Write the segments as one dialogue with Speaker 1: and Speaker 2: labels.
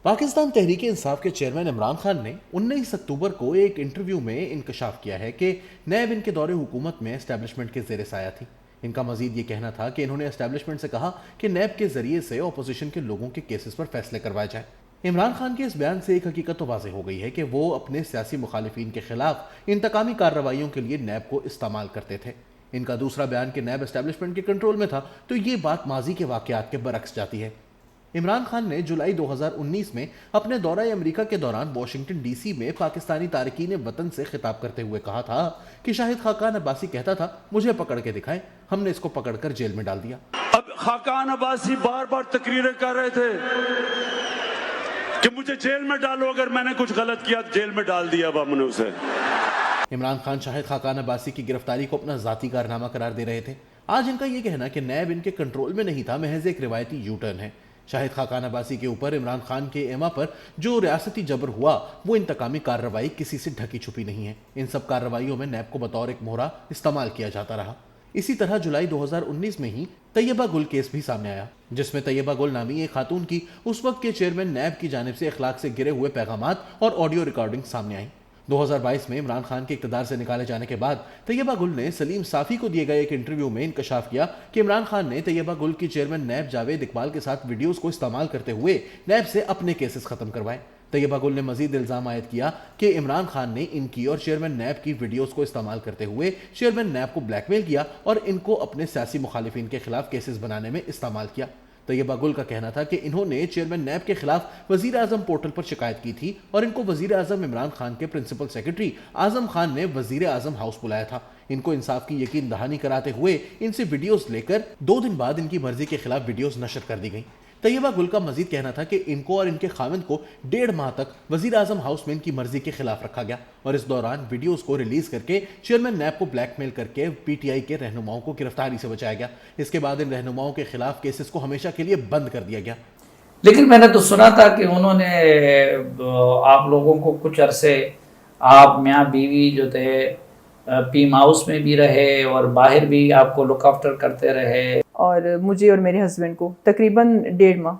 Speaker 1: پاکستان تحریک انصاف کے چیئرمین عمران خان نے 19 اکتوبر کو ایک انٹرویو میں انکشاف کیا ہے کہ نیب ان کے دور حکومت میں اسٹیبلشمنٹ کے زیر سایہ تھی۔ ان کا مزید یہ کہنا تھا کہ انہوں نے اسٹیبلشمنٹ سے کہا کہ نیب کے ذریعے سے اپوزیشن کے لوگوں کے کیسز پر فیصلے کروائے جائیں۔ عمران خان کے اس بیان سے ایک حقیقت تو واضح ہو گئی ہے کہ وہ اپنے سیاسی مخالفین کے خلاف انتقامی کارروائیوں کے لیے نیب کو استعمال کرتے تھے۔ ان کا دوسرا بیان کہ نیب اسٹیبلشمنٹ کے کنٹرول میں تھا تو یہ بات ماضی کے واقعات کے برعکس جاتی ہے۔ عمران خان نے جولائی 2019 میں اپنے دورہ امریکہ کے دوران واشنگٹن ڈی سی میں پاکستانی تارکین وطن سے خطاب کرتے ہوئے کہا تھا کہ شاہد خاقان عباسی کہتا تھا مجھے پکڑ کے دکھائیں، ہم نے اس کو پکڑ کر جیل میں ڈال دیا۔
Speaker 2: اب خاقان عباسی بار بار تقریریں کر رہے تھے کہ مجھے جیل میں ڈالو، اگر میں نے کچھ غلط کیا جیل میں ڈال دیا اب ہم نے اسے۔
Speaker 1: عمران خان شاہد خاقان عباسی کی گرفتاری کو اپنا ذاتی کارنامہ قرار دے رہے تھے۔ آج ان کا یہ کہنا کہ نیب ان کے کنٹرول میں نہیں تھا محض ایک روایتی یو ٹرن ہے۔ شاہد خاقان عباسی کے اوپر عمران خان کے ایما پر جو ریاستی جبر ہوا وہ انتقامی کارروائی کسی سے ڈھکی چھپی نہیں ہے۔ ان سب کارروائیوں میں نیب کو بطور ایک مہرہ استعمال کیا جاتا رہا۔ اسی طرح جولائی 2019 میں ہی طیبہ گل کیس بھی سامنے آیا، جس میں طیبہ گل نامی ایک خاتون کی اس وقت کے چیئرمین نیب کی جانب سے اخلاق سے گرے ہوئے پیغامات اور آڈیو ریکارڈنگ سامنے آئیں۔ 2022 میں عمران خان کے اقتدار سے نکالے جانے کے بعد طیبہ گل نے سلیم صافی کو دیے گئے ایک انٹرویو میں انکشاف کیا کہ عمران خان نے طیبہ گل کی چیئرمین نیب جاوید اقبال کے ساتھ ویڈیوز کو استعمال کرتے ہوئے نیب سے اپنے کیسز ختم کروائے۔ طیبہ گل نے مزید الزام عائد کیا کہ عمران خان نے ان کی اور چیئرمین نیب کی ویڈیوز کو استعمال کرتے ہوئے چیئرمین نیب کو بلیک میل کیا اور ان کو اپنے سیاسی مخالفین کے خلاف کیسز بنانے میں استعمال کیا۔ طیبہ گل کا کہنا تھا کہ انہوں نے چیئرمین نیب کے خلاف وزیر اعظم پورٹل پر شکایت کی تھی اور ان کو وزیر اعظم عمران خان کے پرنسپل سیکرٹری اعظم خان نے وزیر اعظم ہاؤس بلایا تھا۔ ان کو انصاف کی یقین دہانی کراتے ہوئے ان سے ویڈیوز لے کر 2 دن بعد ان کی مرضی کے خلاف ویڈیوز نشر کر دی گئیں۔ طیبہ گل کا مزید کہنا تھا کہ ان کو اور ان کے خاوند کو 1.5 ماہ تک وزیر اعظم ہاؤس میں ان کی مرضی کے خلاف رکھا گیا اور اس دوران ویڈیوز کو ریلیز کر کے چیئرمین نیب کو بلیک میل کر کے پی ٹی آئی کے رہنماؤں کو گرفتاری سے بچایا گیا۔ اس کے بعد ان رہنماؤں کے خلاف کیسز کو ہمیشہ کے لیے بند کر دیا گیا۔
Speaker 3: لیکن میں نے تو سنا تھا کہ انہوں نے آپ لوگوں کو کچھ عرصے آپ میاں بیوی جو تھے پیم ہاؤس میں بھی رہے اور باہر بھی آپ کو لک آفٹر کرتے رہے،
Speaker 4: اور مجھے اور میرے ہسبینڈ کو تقریباً 1.5 ماہ۔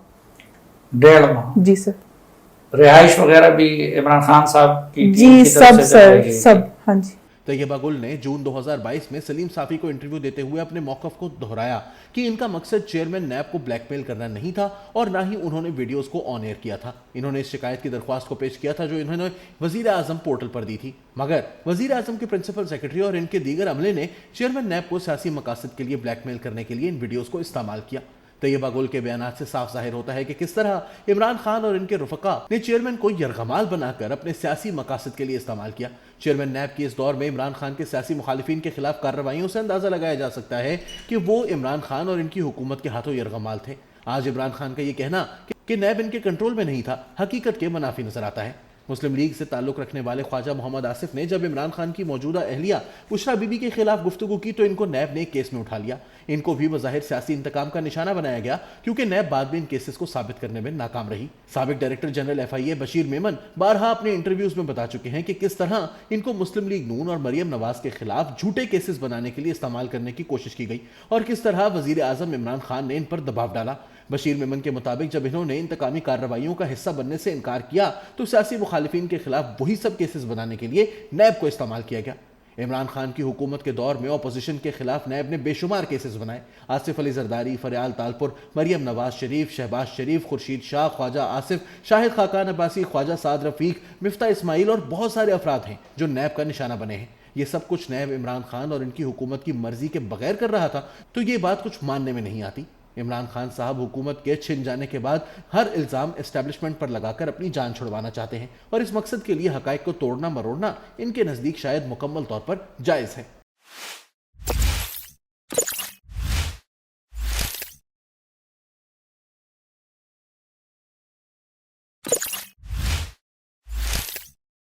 Speaker 3: 1.5 ماہ
Speaker 4: جی سر۔
Speaker 3: رہائش وغیرہ بھی عمران خان صاحب کی
Speaker 4: جی سب سر، سب، ہاں جی۔
Speaker 1: طیبہ گل نے جون 2022 میں سلیم صافی کو انٹرویو دیتے ہوئے اپنے موقف کو دہرایا کہ ان کا مقصد چیئرمین نیب کو بلیک میل کرنا نہیں تھا اور نہ ہی انہوں نے ویڈیوز کو آن ایئر کیا تھا۔ انہوں نے اس شکایت کی درخواست کو پیش کیا تھا جو انہوں نے وزیر اعظم پورٹل پر دی تھی، مگر وزیر اعظم کے پرنسپل سیکرٹری اور ان کے دیگر عملے نے چیئرمین نیب کو سیاسی مقاصد کے لیے بلیک میل کرنے کے لیے ان ویڈیوز کو استعمال کیا۔ طیبہ گل کے بیانات سے صاف ظاہر ہوتا ہے کہ کس طرح عمران خان اور ان کے رفقا نے چیئرمین کو یرغمال بنا کر اپنے سیاسی مقاصد کے لیے استعمال کیا۔ چیئرمین نیب کی اس دور میں عمران خان کے سیاسی مخالفین کے خلاف کارروائیوں سے اندازہ لگایا جا سکتا ہے کہ وہ عمران خان اور ان کی حکومت کے ہاتھوں یرغمال تھے۔ آج عمران خان کا یہ کہنا کہ نیب ان کے کنٹرول میں نہیں تھا حقیقت کے منافی نظر آتا ہے۔ مسلم لیگ سے تعلق رکھنے والے خواجہ محمد آصف نے جب عمران خان کی موجودہ اہلیہ بشرا بی بی کے خلاف گفتگو کی تو ان کو نیب نے ایک کیس میں اٹھا لیا۔ ان کو بھی بظاہر سیاسی انتقام کا نشانہ بنایا گیا کیونکہ نیب بعد میں ان کیسز کو ثابت کرنے میں ناکام رہی۔ سابق director general FIA Bashir Memon بارہا اپنے انٹرویوز میں بتا چکے ہیں کہ کس طرح ان کو مسلم لیگ نون اور مریم نواز کے خلاف جھوٹے کیسز بنانے کے لیے استعمال کرنے کی کوشش کی گئی اور کس طرح وزیر اعظم عمران خان نے ان پر دباؤ ڈالا۔ بشیر میمن کے مطابق جب انہوں نے انتقامی کارروائیوں کا حصہ بننے سے انکار کیا تو سیاسی مخالفین کے خلاف وہی سب کیسز بنانے کے لیے نیب کو استعمال کیا گیا۔ عمران خان کی حکومت کے دور میں اپوزیشن کے خلاف نیب نے بے شمار کیسز بنائے۔ آصف علی زرداری، فریال تالپور، مریم نواز شریف، شہباز شریف، خورشید شاہ، خواجہ آصف، شاہد خاقان عباسی، خواجہ سعد رفیق، مفتاح اسماعیل اور بہت سارے افراد ہیں جو نیب کا نشانہ بنے ہیں۔ یہ سب کچھ نیب عمران خان اور ان کی حکومت کی مرضی کے بغیر کر رہا تھا تو یہ بات کچھ ماننے میں نہیں آتی۔ عمران خان صاحب حکومت کے چھن جانے کے بعد ہر الزام اسٹیبلشمنٹ پر لگا کر اپنی جان چھڑوانا چاہتے ہیں اور اس مقصد کے لیے حقائق کو توڑنا مروڑنا ان کے نزدیک شاید مکمل طور پر جائز ہے۔